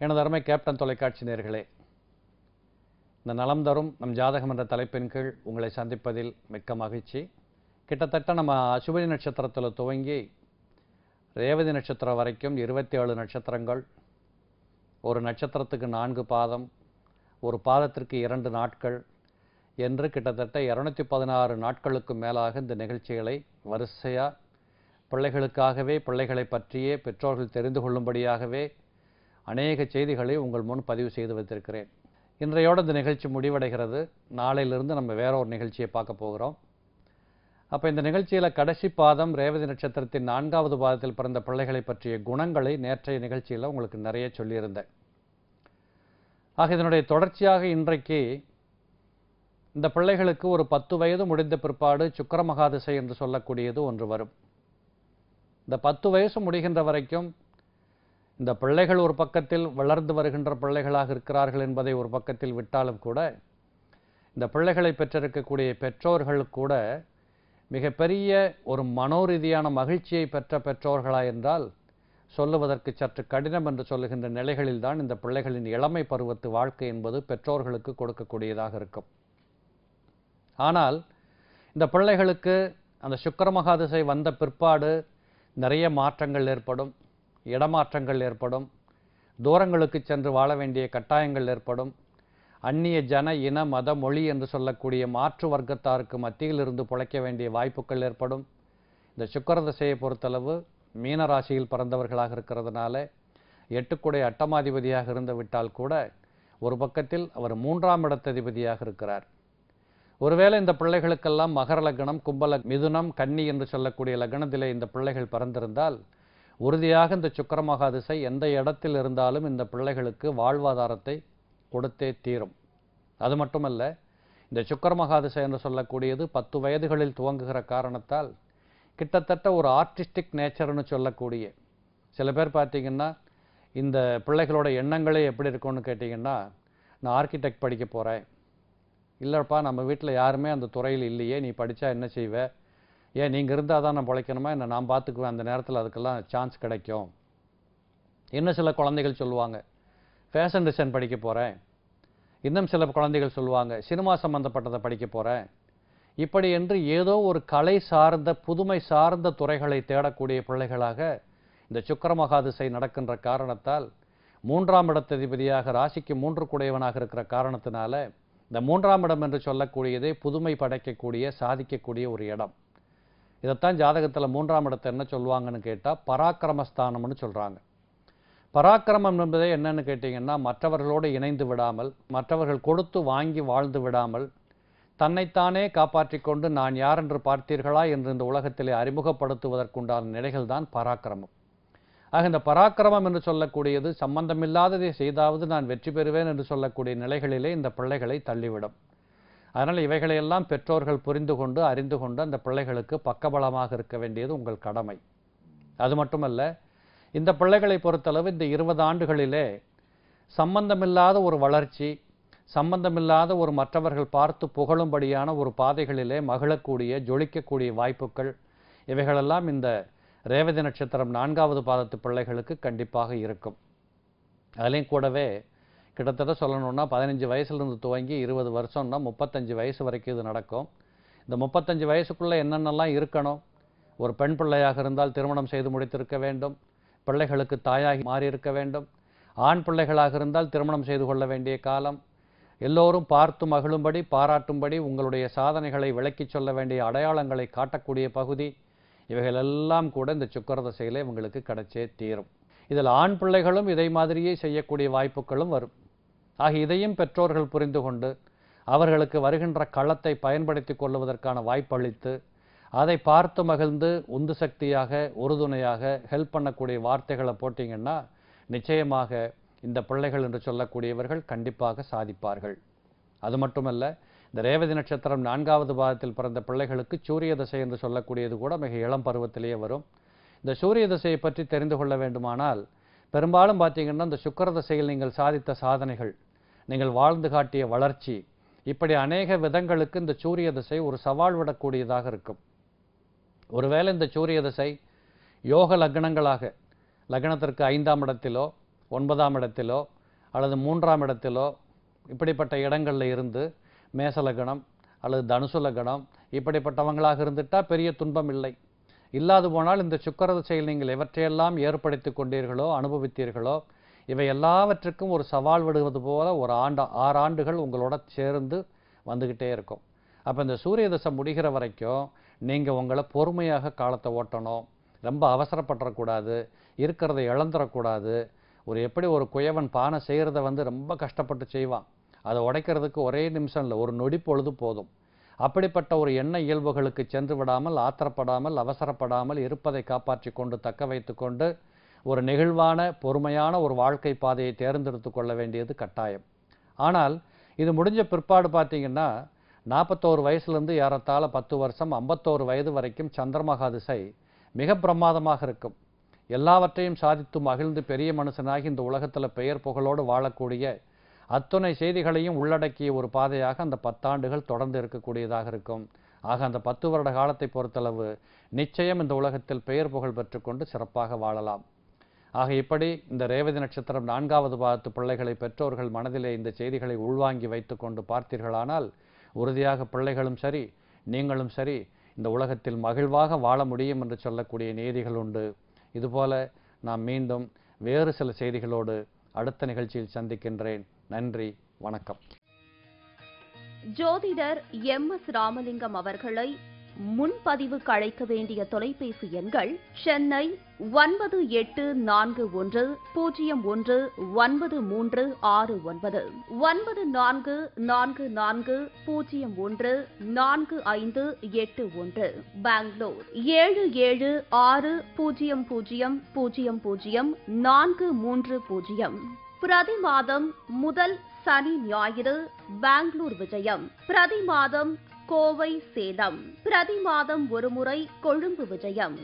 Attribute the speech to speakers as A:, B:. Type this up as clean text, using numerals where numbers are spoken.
A: எனது அருமை கேப்டன் தொலைக்காட்சி நேயர்களே, இந்த நலம் தரும் நம் ஜாதகம் என்ற தலைப்பின் கீழ் உங்களை சந்திப்பதில் மிக்க மகிழ்ச்சி. கிட்டத்தட்ட நம்ம அசுவினி நட்சத்திரத்தில் துவங்கி ரேவதி நட்சத்திரம் வரைக்கும் 27 நட்சத்திரங்கள், ஒரு நட்சத்திரத்துக்கு 4 பாதம், ஒரு பாதத்திற்கு 2 நாட்கள் என்று கிட்டத்தட்ட 216 நாட்களுக்கு மேலாக இந்த நிகழ்ச்சிகளை வரிசையாக பிள்ளைகளுக்காகவே, பிள்ளைகளை பற்றியே பெற்றோர்கள் தெரிந்து கொள்ளும்படியாகவே அநேக செய்திகளை உங்கள் முன் பதிவு செய்து வைத்திருக்கிறேன். இன்றையோடு இந்த நிகழ்ச்சி முடிவடைகிறது. நாளையிலிருந்து நம்ம வேற ஒரு நிகழ்ச்சியை பார்க்க போகிறோம். அப்போ இந்த நிகழ்ச்சியில் கடைசி பாதம் ரேவதி நட்சத்திரத்தின் 4வது பாதத்தில் பிறந்த பிள்ளைகளை பற்றிய குணங்களை நேற்றைய நிகழ்ச்சியில் உங்களுக்கு நிறைய சொல்லியிருந்தேன். ஆக இதனுடைய தொடர்ச்சியாக இன்றைக்கு இந்த பிள்ளைகளுக்கு ஒரு 10 வயது முடிந்த பிற்பாடு சுக்கிர மகாதிசை என்று சொல்லக்கூடியது ஒன்று வரும். இந்த 10 வயசு முடிகின்ற வரைக்கும் இந்த பிள்ளைகள் ஒரு பக்கத்தில் வளர்ந்து வருகின்ற பிள்ளைகளாக இருக்கிறார்கள் என்பதை ஒரு பக்கத்தில் விட்டாலும் கூட, இந்த பிள்ளைகளை பெற்றிருக்கக்கூடிய பெற்றோர்கள் கூட மிகப்பெரிய ஒரு மனோரீதியான மகிழ்ச்சியை பெற்ற பெற்றோர்களா என்றால் சொல்லுவதற்கு சற்று கடினம் என்று சொல்லுகின்ற நிலைகளில்தான் இந்த பிள்ளைகளின் இளமை பருவத்து வாழ்க்கை என்பது பெற்றோர்களுக்கு கொடுக்கக்கூடியதாக இருக்கும். ஆனால் இந்த பிள்ளைகளுக்கு அந்த சுக்கிர மகாதிசை வந்த பிற்பாடு நிறைய மாற்றங்கள் ஏற்படும், இடமாற்றங்கள் ஏற்படும், தூரங்களுக்கு சென்று வாழ வேண்டிய கட்டாயங்கள் ஏற்படும், அந்நிய ஜன இன மத மொழி என்று சொல்லக்கூடிய மாற்று வர்க்கத்தாருக்கு மத்தியில் இருந்து பிழைக்க வேண்டிய வாய்ப்புகள் ஏற்படும். இந்த சுக்கிர திசையை பொறுத்தளவு மீன ராசியில் பிறந்தவர்களாக இருக்கிறதுனால 8 அட்டமாதிபதியாக இருந்து விட்டால் கூட ஒரு பக்கத்தில் அவர் 3ஆம் இடத்ததிபதியாக இருக்கிறார். ஒருவேளை இந்த பிள்ளைகளுக்கெல்லாம் மகர லக்னம், மிதுனம், கன்னி என்று சொல்லக்கூடிய லக்னத்திலே இந்த பிள்ளைகள் பிறந்திருந்தால் உறுதியாக இந்த சுக்கிர மகாதிசை எந்த இடத்தில் இருந்தாலும் இந்த பிள்ளைகளுக்கு வாழ்வாதாரத்தை கொடுத்தே தீரும். அது மட்டுமல்ல, இந்த சுக்கிர மகாதிசை என்று சொல்லக்கூடியது 10 வயதுகளில் துவங்குகிற காரணத்தால் கிட்டத்தட்ட ஒரு ஆர்டிஸ்டிக் நேச்சர்னு சொல்லக்கூடிய சில பேர் பார்த்தீங்கன்னா, இந்த பிள்ளைகளோட எண்ணங்களே எப்படி இருக்கும்னு கேட்டிங்கன்னா, நான் ஆர்கிடெக்ட் படிக்க போகிறேன், இல்லைப்பா நம்ம வீட்டில் யாருமே அந்த துறையில் இல்லையே, நீ படித்தா என்ன செய்வே, ஏன் நீங்கள் இருந்தால் தான் நான் பிழைக்கணுமா, என்ன நான் பார்த்துக்குவேன், அந்த நேரத்தில் அதுக்கெல்லாம் சான்ஸ் கிடைக்கும். இன்னும் சில குழந்தைகள் சொல்லுவாங்க ஃபேஷன் டிசைன் படிக்க போகிறேன், இன்னும் சில குழந்தைகள் சொல்லுவாங்க சினிமா சம்பந்தப்பட்டதை படிக்க போகிறேன். இப்படி என்று ஏதோ ஒரு கலை சார்ந்த புதுமை சார்ந்த துறைகளை தேடக்கூடிய பிள்ளைகளாக இந்த சுக்கிர மகாதிசை நடக்கின்ற காரணத்தால் 3ஆம் இடத்ததிபதியாக ராசிக்கு 3 குடையவனாக இருக்கிற காரணத்தினால இந்த 3ஆம் இடம் என்று சொல்லக்கூடியதை புதுமை படைக்கக்கூடிய, சாதிக்கக்கூடிய ஒரு இடம். இதைத்தான் ஜாதகத்தில் 3ஆம் இடத்தை என்ன சொல்லுவாங்கன்னு கேட்டால் பராக்கிரமஸ்தானம்னு சொல்கிறாங்க. பராக்கிரமம் என்பதே என்னன்னு கேட்டிங்கன்னா, மற்றவர்களோடு இணைந்து விடாமல், மற்றவர்கள் கொடுத்து வாங்கி வாழ்ந்து விடாமல், தன்னைத்தானே காப்பாற்றி கொண்டு நான் யார் என்று பார்த்தீர்களா என்று இந்த உலகத்திலே அறிமுகப்படுத்துவதற்குண்டான நிலைகள் தான் பராக்கிரமம். ஆக இந்த பராக்கிரமம் என்று சொல்லக்கூடியது சம்பந்தமில்லாததை செய்தாவது நான் வெற்றி பெறுவேன் என்று சொல்லக்கூடிய நிலைகளிலே இந்த பிள்ளைகளை தள்ளிவிடும். அதனால் இவைகளையெல்லாம் பெற்றோர்கள் புரிந்து கொண்டு அறிந்து கொண்டு அந்த பிள்ளைகளுக்கு பக்கபலமாக இருக்க வேண்டியது உங்கள் கடமை. அது மட்டுமல்ல, இந்த பிள்ளைகளை பொறுத்தளவு இந்த 20 ஆண்டுகளிலே சம்பந்தமில்லாத ஒரு வளர்ச்சி, சம்பந்தமில்லாத ஒரு மற்றவர்கள் பார்த்து புகழும்படியான ஒரு பாதைகளிலே மகிழக்கூடிய, ஜொலிக்கக்கூடிய வாய்ப்புகள் இவைகளெல்லாம் இந்த ரேவதி நட்சத்திரம் 4வது பாதத்து பிள்ளைகளுக்கு கண்டிப்பாக இருக்கும். அதுலேயும் கூடவே கிட்டத்தட்ட சொல்லணும்னா 15 வயசுலேருந்து துவங்கி 20 வருஷம்னா 35 வயசு வரைக்கும் இது நடக்கும். இந்த 35 வயசுக்குள்ளே என்னென்னலாம் இருக்கணும், ஒரு பெண் பிள்ளையாக இருந்தால் திருமணம் செய்து முடித்திருக்க வேண்டும், பிள்ளைகளுக்கு தாயாகி மாறியிருக்க வேண்டும், ஆண் பிள்ளைகளாக இருந்தால் திருமணம் செய்து கொள்ள வேண்டிய காலம், எல்லோரும் பார்த்து மகிழும்படி பாராட்டும்படி உங்களுடைய சாதனைகளை விளக்கி சொல்ல வேண்டிய அடையாளங்களை காட்டக்கூடிய பகுதி, இவைகளெல்லாம் கூட இந்த சுக்கிர திசையிலே உங்களுக்கு கிடைச்சே தீரும். இதில் ஆண் பிள்ளைகளும் இதை மாதிரியே செய்யக்கூடிய வாய்ப்புகளும் வரும். ஆக இதையும் பெற்றோர்கள் புரிந்து கொண்டு அவர்களுக்கு வருகின்ற களத்தை பயன்படுத்தி கொள்வதற்கான வாய்ப்பளித்து அதை பார்த்து மகிழ்ந்து உந்து சக்தியாக, உறுதுணையாக ஹெல்ப் பண்ணக்கூடிய வார்த்தைகளை போட்டிங்கன்னா நிச்சயமாக இந்த பிள்ளைகள் என்று சொல்லக்கூடியவர்கள் கண்டிப்பாக சாதிப்பார்கள். அது மட்டுமல்ல, இந்த ரேவதி நட்சத்திரம் 4வது பாதத்தில் பிறந்த பிள்ளைகளுக்கு சூரிய திசை என்று சொல்லக்கூடியது கூட மிக இளம் பருவத்திலேயே வரும். இந்த சூரிய திசையை பற்றி தெரிந்து கொள்ள வேண்டுமானால் பெரும்பாலும் பார்த்தீங்கன்னா, இந்த சுக்கிர திசையில் நீங்கள் சாதித்த சாதனைகள், நீங்கள் வாழ்ந்து காட்டிய வளர்ச்சி, இப்படி அநேக விதங்களுக்கு இந்த சூரிய திசை ஒரு சவால் விடக்கூடியதாக இருக்கும். ஒருவேளை இந்த சூரிய திசை யோக லக்னங்களாக, லக்னத்திற்கு 5ஆம் இடத்திலோ 9ஆம் இடத்திலோ அல்லது 3ஆம் இடத்திலோ இப்படிப்பட்ட இடங்களில் இருந்து மேச லக்னம் அல்லது தனுசு லக்னம் இப்படிப்பட்டவங்களாக இருந்துட்டால் பெரிய துன்பம் இல்லை. இல்லாது போனால் இந்த சுக்கிர திசையில் நீங்கள் எவற்றையெல்லாம் ஏற்படுத்தி கொண்டீர்களோ அனுபவித்தீர்களோ இவை எல்லாவற்றுக்கும் ஒரு சவால் விடுவது போல ஒரு 6 ஆண்டுகள் உங்களோட சேர்ந்து வந்துக்கிட்டே இருக்கும். அப்போ இந்த சூரிய தசை முடிகிற வரைக்கும் நீங்கள் உங்களை பொறுமையாக காலத்தை ஓட்டணும். ரொம்ப அவசரப்பட்டுறக்கூடாது, இருக்கிறத இழந்துடக்கூடாது. எப்படி ஒரு குயவன் பானை செய்கிறத ரொம்ப கஷ்டப்பட்டு செய்வான், அதை உடைக்கிறதுக்கு ஒரே நிமிஷம் இல்லை, ஒரு நொடி பொழுது போதும். அப்படிப்பட்ட ஒரு எண்ண இயல்புகளுக்கு சென்று விடாமல், ஆத்திரப்படாமல், அவசரப்படாமல் இருப்பதை காப்பாற்றி கொண்டு தக்க வைத்து கொண்டு ஒரு நெகிழ்வான பொறுமையான ஒரு வாழ்க்கை பாதையை தேர்ந்தெடுத்து கொள்ள வேண்டியது கட்டாயம். ஆனால் இது முடிஞ்ச பிற்பாடு பார்த்தீங்கன்னா 41 வயசுலேருந்து ஏறத்தாழ 10 வருஷம் 51 வயது வரைக்கும் சந்திரமகா திசை மிக பிரமாதமாக இருக்கும். எல்லாவற்றையும் சாதித்து மகிழ்ந்து பெரிய மனுஷனாகி இந்த உலகத்தில் பெயர் புகழோடு வாழக்கூடிய அத்துணை செய்திகளையும் உள்ளடக்கிய ஒரு பாதையாக அந்த 10 ஆண்டுகள் தொடர்ந்து இருக்கக்கூடியதாக இருக்கும். ஆக அந்த 10 வருட காலத்தை பொறுத்தளவு நிச்சயம் இந்த உலகத்தில் பெயர் புகழ் பெற்றுக்கொண்டு சிறப்பாக வாழலாம். ஆக இப்படி இந்த ரேவதி நட்சத்திரம் 4வது பாதத்து பிள்ளைகளை பெற்றோர்கள் மனதிலே இந்த செய்திகளை உள்வாங்கி வைத்து கொண்டு பார்த்தீர்களானால் உறுதியாக பிள்ளைகளும் சரி நீங்களும் சரி இந்த உலகத்தில் மகிழ்வாக வாழ முடியும் என்று சொல்லக்கூடிய நீதிகள் உண்டு. இதுபோல நாம் மீண்டும் வேறு சில செய்திகளோடு அடுத்த நிகழ்ச்சியில் சந்திக்கின்றேன். நன்றி, வணக்கம்.
B: ஜோதிடர் MS ராமலிங்கம் அவர்களை முன்பதிவுக்கு அழைக்க வேண்டிய தொலைபேசி எண்கள்: சென்னை 9841019369 9444014581, பெங்களூர் 7760000430. பிரதி மாதம் முதல் சனி ஞாயிறு பெங்களூர் விஜயம், பிரதி மாதம் கோவை சேலம், பிரதி மாதம் ஒருமுறை கொழும்பு விஜயம்.